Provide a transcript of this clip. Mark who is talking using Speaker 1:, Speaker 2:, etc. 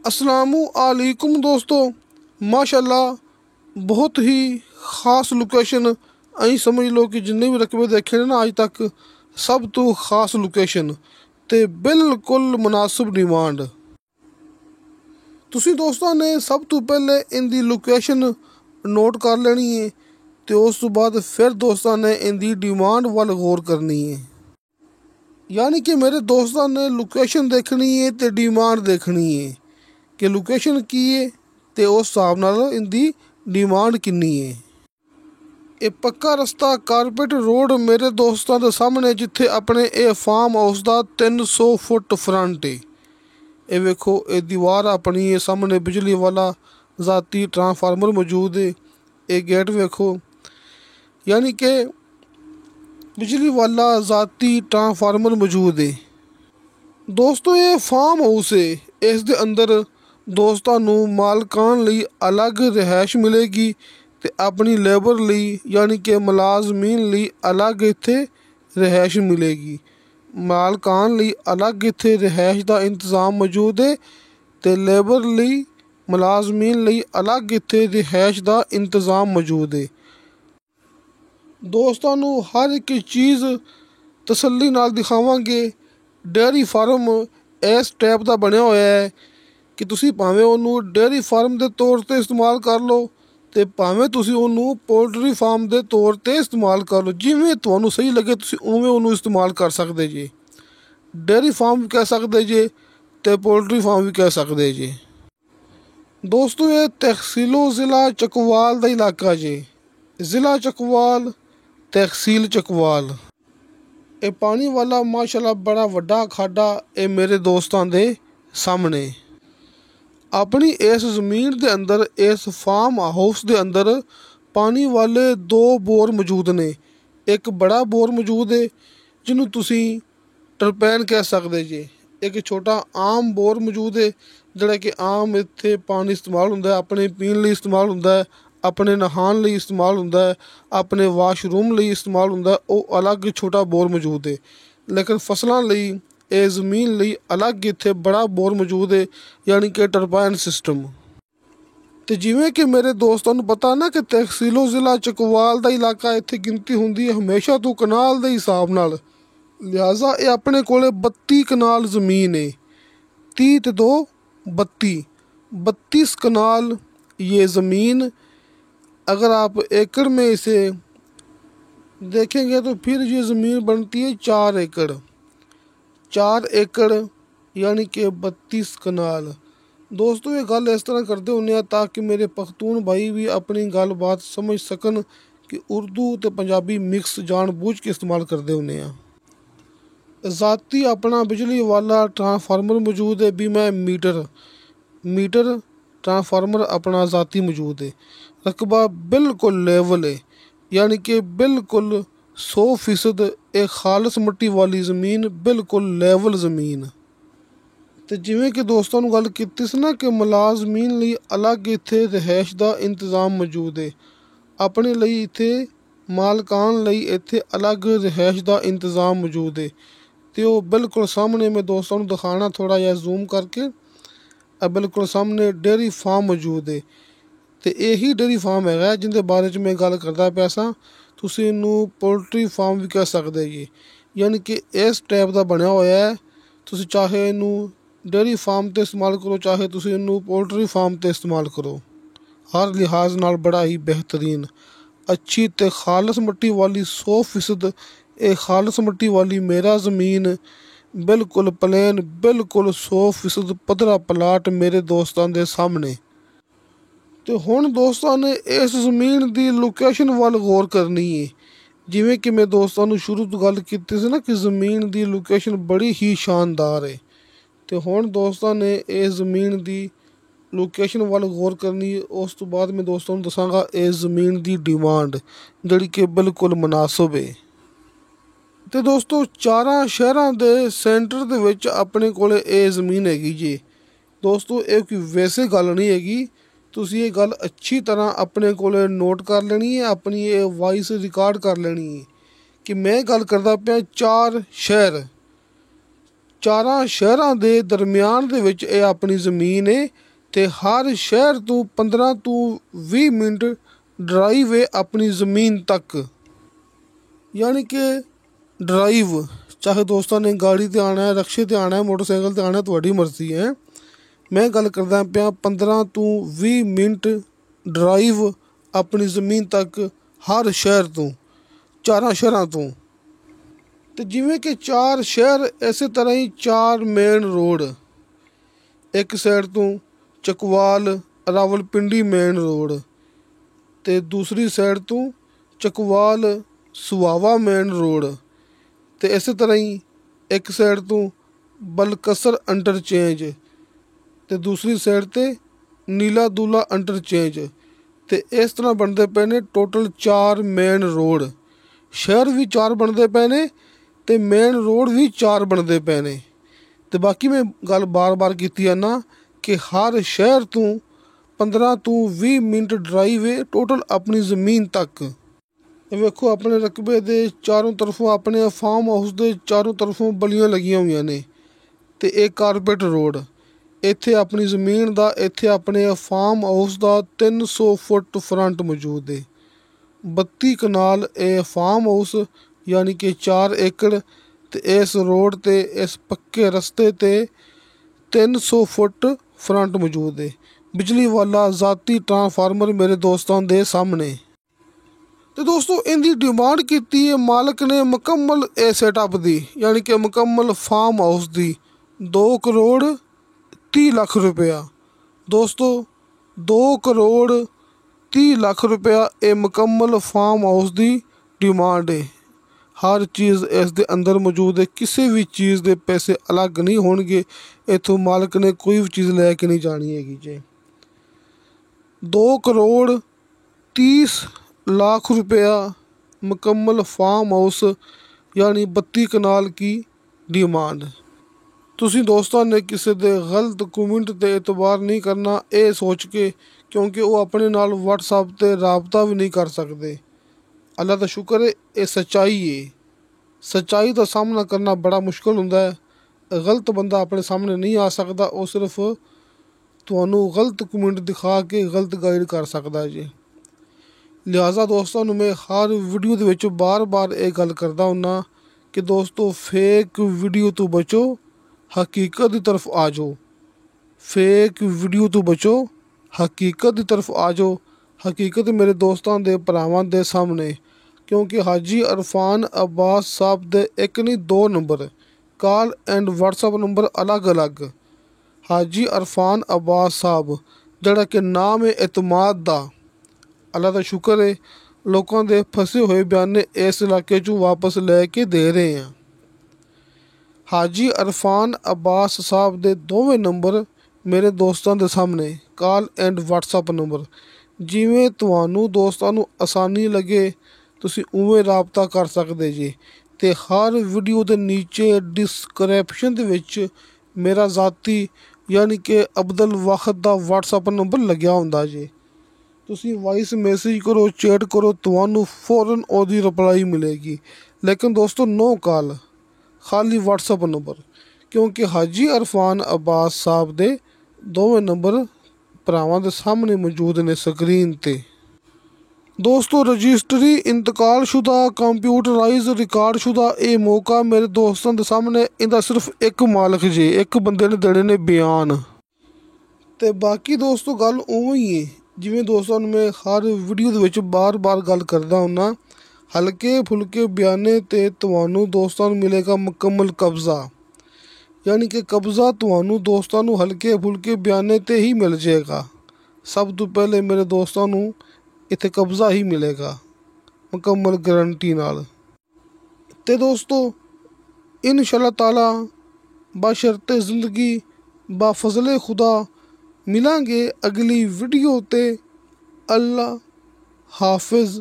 Speaker 1: अस्सलामुअलैकुम दोस्तों, माशाल्लाह बहुत ही खास लोकेशन। अं समझ लो कि जिन्ने भी रकबे देखे ने ना अज तक सब तो खास लोकेशन ते बिल्कुल मुनासिब डिमांड। तुसी दोस्तों ने सब तो पहले इनकी लोकेशन नोट कर लेनी है तो उस तो बाद फिर दोस्तों ने इनकी डिमांड वाल गौर करनी है। यानी कि मेरे दोस्तों ने लोकेशन देखनी है तो डिमांड देखनी है कि लोकेशन की है तो उस हिसाब नाल इनकी डिमांड किन्नी है। ये पक्का रस्ता कारपेट रोड मेरे दोस्तों के सामने जिथे अपने ये फार्म हाउस का 300 फुट फ्रंट है। ये वेखो ये दीवार अपनी है, सामने बिजली वाला जाती ट्रांसफार्मर मौजूद है। ये गेट वेखो, यानी कि बिजली वाला जाती ट्रांसफार्मर मौजूद है। दोस्तों ये फार्म हाउस है, इस दे अंदर दोस्तों नूं मालकान लई अलग रिहाइश मिलेगी ते अपनी लेबर लई यानी कि मुलाजमीन लई अलग इत्थे रिहाइश मिलेगी। मालकान लई अलग इत्थे रिहाइश का इंतज़ाम मौजूद है ते लेबर लई मुलाजमीन लई अलग इत्थे रिहाइश का इंतज़ाम मौजूद है। दोस्तों नूं हर एक चीज़ तसल्ली नाल दिखावांगे। डेयरी फार्म इस टाइप का बनया होया है कि तुसी भावें उन्होंने डेयरी फार्म के तौर पर इस्तेमाल कर लो तो भावें तुसी उन्होंने पोल्ट्री फार्म के तौर पर इस्तेमाल कर लो। जिमें तुहानूं सही लगे तुसी उवें उन्होंने इस्तेमाल कर सकते जे। डेयरी फार्म भी कह सकते जे तो पोल्ट्री फार्म भी कह सकते जे। दोस्तों ये तहसीलो ज़िला चकवाल का इलाका जे। ज़िला चकवाल, तहसील चकवाल। ये पानी वाला माशाल्लाह बड़ा वड्डा खाडा ये मेरे दोस्तों के सामने। अपनी इस ज़मीन के अंदर इस फार्म हाउस के अंदर पानी वाले 2 बोर मौजूद ने। एक बड़ा बोर मौजूद है जिन्हों तुसी टरपैन कह सकते जे। एक छोटा आम बोर मौजूद है जोड़ा कि आम इत्थे पानी इस्तेमाल होंदा है, अपने पीने लई इस्तेमाल होंदा है, अपने नहान लई इस्तेमाल होंदा है, अपने वाशरूम लई इस्तेमाल होंदा है। वो अलग छोटा बोर मौजूद है। लेकिन फसलों लई ये ज़मीन लई अलग इत्थे बड़ा बोर मौजूद है, यानी कि टरबाइन सिस्टम। तो जिमें कि मेरे दोस्तों नूं पता ना कि तहसीलो ज़िला चकवाल का इलाका इत्थे गिनती हुंदी है हमेशा तो कनाल के हिसाब नाल। लिहाजा ये अपने कोले 32 कनाल ज़मीन है। 30 ते 2 32 कनाल ये ज़मीन। अगर आप एकड़ में इसे देखेंगे तो फिर ये ज़मीन बनती है 4 एकड़। 4 एकड़ यानी कि 32 कनाल। दोस्तों ये गल इस तरह करते होंगे ताकि मेरे पख्तून भाई भी अपनी गल बात समझ सकन कि उर्दू तो पंजाबी मिक्स जान बूझ के इस्तेमाल करते होंगे। ज़ाती अपना बिजली वाला ट्रांसफार्मर मौजूद है भी मैं मीटर ट्रांसफार्मर अपना ज़ाती मौजूद है। रकबा बिल्कुल लेवल है, यानी कि बिल्कुल 100% एक खालस मिट्टी वाली ज़मीन, बिल्कुल लेवल ज़मीन। तो जिमें कि दोस्तों नूं गल कीती सी ना कि मुलाजमीन लई अलग इत्थे रिहाइश का इंतज़ाम मौजूद है, अपने लई इत्थे मालकान लई इत्थे अलग रिहाइश का इंतज़ाम मौजूद है। तो बिल्कुल सामने मैं दोस्तों नूं दिखाना थोड़ा जिहा जूम करके। बिल्कुल सामने डेयरी फार्म मौजूद है तो यही डेयरी फार्म है जिंदे बारे च मैं गल करदा पिया सां। तुसीं इनू पोल्ट्री फार्म भी कह सकते जी, यानी कि इस टाइप का बनया होया है। तुसीं चाहे इनू डेयरी फार्म ते इस्तेमाल करो, चाहे तुसीं इनू पोल्ट्री फार्म ते इस्तेमाल करो। हर लिहाज नाल बड़ा ही बेहतरीन अच्छी ते खालस मिट्टी वाली 100% एक खालस मिट्टी वाली मेरा ज़मीन। बिल्कुल प्लेन, बिल्कुल 100% पधरा प्लाट मेरे दोस्तों के सामने। तो हुण दोस्तों ने इस ज़मीन की लोकेशन वाल गौर करनी है। जिमें कि मैं दोस्तों नूं शुरू तो गल कीती सी ना कि ज़मीन की लोकेशन बड़ी ही शानदार है। तो हुण दोस्तों ने इस ज़मीन की लोकेशन वाल गौर करनी है। उस तो बाद मैं दोस्तों नूं दसांगा इस ज़मीन की डिमांड जिहड़ी कि बिल्कुल मुनासिब है। तो दोस्तों 4 शहरों के सेंटर दे विच अपने कोले ये ज़मीन हैगी जी। दोस्तों ये कोई वैसे गल नहीं हैगी, तुसीं ये गल अच्छी तरह अपने कोले नोट कर लेनी है, अपनी ये वॉइस रिकॉर्ड कर लेनी है कि मैं गल करदा पिया 4 शहर 4 ਸ਼ਹਿਰਾਂ ਦੇ ਦਰਮਿਆਨ ਦੇ ਵਿੱਚ ਇਹ ਆਪਣੀ ਜ਼ਮੀਨ ਹੈ ਤੇ ਹਰ ਸ਼ਹਿਰ ਤੋਂ 15 ਤੋਂ 20 ਮਿੰਟ ਡਰਾਈਵ ਹੈ ਆਪਣੀ ਜ਼ਮੀਨ ਤੱਕ। ਯਾਨੀ ਕਿ ਡਰਾਈਵ ਚਾਹੇ ਦੋਸਤਾਂ ਨੇ ਗਾੜੀ 'ਤੇ ਆਉਣਾ ਹੈ, ਰਕਸ਼ੇ 'ਤੇ ਆਉਣਾ ਹੈ, ਮੋਟਰਸਾਈਕਲ 'ਤੇ ਆਉਣਾ, ਤੁਹਾਡੀ ਮਰਜ਼ੀ ਹੈ। ਮੈਂ ਗੱਲ ਕਰਦਾ ਪਿਆ 15 ਤੋਂ 20 ਮਿੰਟ ਡਰਾਈਵ ਆਪਣੀ ਜ਼ਮੀਨ ਤੱਕ ਹਰ ਸ਼ਹਿਰ ਤੋਂ, 4 ਸ਼ਹਿਰਾਂ ਤੋਂ। ਅਤੇ ਜਿਵੇਂ ਕਿ 4 ਸ਼ਹਿਰ, ਇਸੇ ਤਰ੍ਹਾਂ ਹੀ 4 ਮੇਨ ਰੋਡ। ਇੱਕ ਸਾਈਡ ਤੋਂ ਚਕਵਾਲ ਰਾਵਲਪਿੰਡੀ ਮੇਨ ਰੋਡ ਅਤੇ ਦੂਸਰੀ ਸਾਈਡ ਤੋਂ ਚਕਵਾਲ ਸੁਹਾਵਾ ਮੇਨ ਰੋਡ ਅਤੇ ਇਸੇ ਤਰ੍ਹਾਂ ਹੀ ਇੱਕ ਸਾਈਡ ਤੋਂ ਬਲਕਸਰ ਇੰਟਰਚੇਂਜ ਅਤੇ ਦੂਸਰੀ ਸਾਈਡ 'ਤੇ ਨੀਲਾ ਦੂਲਾ ਇੰਟਰਚੇਂਜ। ਅਤੇ ਇਸ ਤਰ੍ਹਾਂ ਬਣਦੇ ਪਏ ਨੇ ਟੋਟਲ 4 ਮੇਨ ਰੋਡ। ਸ਼ਹਿਰ ਵੀ 4 ਬਣਦੇ ਪਏ ਨੇ ਅਤੇ ਮੇਨ ਰੋਡ ਵੀ 4 ਬਣਦੇ ਪਏ ਨੇ। ਅਤੇ ਬਾਕੀ ਮੈਂ ਗੱਲ ਬਾਰ-ਬਾਰ ਕੀਤੀ ਹੈ ਨਾ ਕਿ ਹਰ ਸ਼ਹਿਰ ਤੋਂ 15 ਤੋਂ 20 ਮਿੰਟ ਡਰਾਈਵ ਹੈ ਟੋਟਲ ਆਪਣੀ ਜ਼ਮੀਨ ਤੱਕ। ਵੇਖੋ ਆਪਣੇ ਰਕਬੇ ਦੇ ਚਾਰੋਂ ਤਰਫੋਂ, ਆਪਣੇ ਫਾਰਮ ਹਾਊਸ ਦੇ ਚਾਰੋਂ ਤਰਫੋਂ ਬਲੀਆਂ ਲੱਗੀਆਂ ਹੋਈਆਂ ਨੇ ਅਤੇ ਇਹ ਕਾਰਪੇਟ ਰੋਡ। ਇੱਥੇ ਆਪਣੀ ਜ਼ਮੀਨ ਦਾ, ਇੱਥੇ ਆਪਣੇ ਫਾਰਮ ਹਾਊਸ ਦਾ 300 ਫੁੱਟ ਫਰੰਟ ਮੌਜੂਦ ਹੈ। 32 ਕਨਾਲ ਇਹ ਫਾਰਮ ਹਾਊਸ ਯਾਨੀ ਕਿ 4 ਏਕੜ ਅਤੇ ਇਸ ਰੋਡ 'ਤੇ, ਇਸ ਪੱਕੇ ਰਸਤੇ 'ਤੇ 300 ਫੁੱਟ ਫਰੰਟ ਮੌਜੂਦ ਹੈ। ਬਿਜਲੀ ਵਾਲਾ ਜ਼ਾਤੀ ਟਰਾਂਸਫਾਰਮਰ ਮੇਰੇ ਦੋਸਤਾਂ ਦੇ ਸਾਹਮਣੇ। ਅਤੇ ਦੋਸਤੋ ਇਹਦੀ ਡਿਮਾਂਡ ਕੀਤੀ ਹੈ ਮਾਲਕ ਨੇ ਮੁਕੰਮਲ ਇਹ ਸੈਟਅਪ ਦੀ, ਯਾਨੀ ਕਿ ਮੁਕੰਮਲ ਫਾਰਮ ਹਾਊਸ ਦੀ 2 ਕਰੋੜ 30 ਲੱਖ ਰੁਪਇਆ। ਦੋਸਤੋ 2 ਕਰੋੜ 30 ਲੱਖ ਰੁਪਇਆ ਇਹ ਮੁਕੰਮਲ ਫਾਰਮ ਹਾਊਸ ਦੀ ਡਿਮਾਂਡ ਹੈ। ਹਰ ਚੀਜ਼ ਇਸ ਦੇ ਅੰਦਰ ਮੌਜੂਦ ਹੈ, ਕਿਸੇ ਵੀ ਚੀਜ਼ ਦੇ ਪੈਸੇ ਅਲੱਗ ਨਹੀਂ ਹੋਣਗੇ। ਇੱਥੋਂ ਮਾਲਕ ਨੇ ਕੋਈ ਵੀ ਚੀਜ਼ ਲੈ ਕੇ ਨਹੀਂ ਜਾਣੀ ਹੈਗੀ ਜੀ। 2 ਕਰੋੜ 30 लाख रुपया मुकम्मल फार्म हाउस यानी 32 कनाल की डिमांड। तुसी दोस्तों ने किसी दे गलत कमेंट ते एतबार नहीं करना ये सोच के, क्योंकि वो अपने नाल व्हाट्सएप ते राबता भी नहीं कर सकते। अल्लाह का शुक्र है ये सच्चाई है। सच्चाई का सामना करना बड़ा मुश्किल होंदा है। गलत बंदा अपने सामने नहीं आ सकता, वो सिर्फ तुहानू गलत कमेंट दिखा के गलत गाइड कर सकता है जी। लिहाजा दोस्तों मैं हर वीडियो ਦੇ ਵਿੱਚ ਬਾਰ-ਬਾਰ ਇਹ ਗੱਲ ਕਰਦਾ ਹੁੰਨਾ ਕਿ ਦੋਸਤੋ ਫੇਕ ਵੀਡੀਓ ਤੋਂ ਬਚੋ, ਹਕੀਕਤ ਦੀ ਤਰਫ ਆ ਜਾਓ। ਫੇਕ ਵੀਡੀਓ ਤੋਂ ਬਚੋ, ਹਕੀਕਤ ਦੀ ਤਰਫ ਆ ਜਾਓ। ਹਕੀਕਤ ਮੇਰੇ ਦੋਸਤਾਂ ਦੇ ਭਰਾਵਾਂ ਦੇ ਸਾਹਮਣੇ, ਕਿਉਂਕਿ ਹਾਜੀ ਅਰਫਾਨ ਅब्बास ਸਾਹਿਬ ਦੇ ਇੱਕ ਨਹੀਂ 2 number call and WhatsApp number ਅਲੱਗ-ਅਲੱਗ। ਹਾਜੀ ਅਰਫਾਨ अब्बास ਸਾਹਿਬ ਜਿਹੜਾ ਕਿ ਨਾਮ ਹੈ ਇਤਮਾਦ ਦਾ। अल्लाह का शुक्र है लोगों के फसे हुए बयाने इस इलाके चों वापस लैके दे रहे हैं। हाजी अरफान अब्बास साहब के दोवें नंबर मेरे दोस्तों के सामने कॉल एंड WhatsApp नंबर। जिमें तुहानू दोस्तों नू आसानी लगे तुसी उवें राबता कर सकते जी। ते हर वीडियो के नीचे डिस्क्रिप्शन दे विच मेरा ज़ाती यानी कि अब्दुल वाहिद का WhatsApp नंबर लग्या हुंदा जी। तुसी वॉइस मैसेज करो, चैट करो, तुहानू फौरन ओदी रिप्लाई मिलेगी। लेकिन दोस्तों नो कॉल, खाली WhatsApp नंबर, क्योंकि हाजी अरफान अब्बास साहब दे दोवें नंबर भरावां दे सामने मौजूद ने स्क्रीन ते। दोस्तों रजिस्ट्री इंतकाल शुदा कंप्यूटराइज रिकॉर्ड शुदा ये मौका मेरे दोस्तों के सामने इहदा सिर्फ एक मालक जे, एक बंदे ने देने ने बयान। ते बाकी दोस्तों गल उवें ही है जिवें दोस्तों मैं हर वीडियो दे विच बार-बार गल करदा हुन्ना। हल्के फुल्के बयाने ते तुहानू दोस्तों नू मिलेगा मुकम्मल कब्ज़ा, यानी कि कब्ज़ा तुहानू दोस्तों नू हल्के फुल्के बयाने ते ही मिल जाएगा। सब तो पहले मेरे दोस्तों नू इत्थे कब्ज़ा ही मिलेगा मुकम्मल गारंटी नाल। ते दोस्तों इंशाअल्लाह ताला बशर्ते ज़िंदगी बाफज़ले खुदा मिलांगे अगली वीडियो ते। अल्लाह हाफिज़।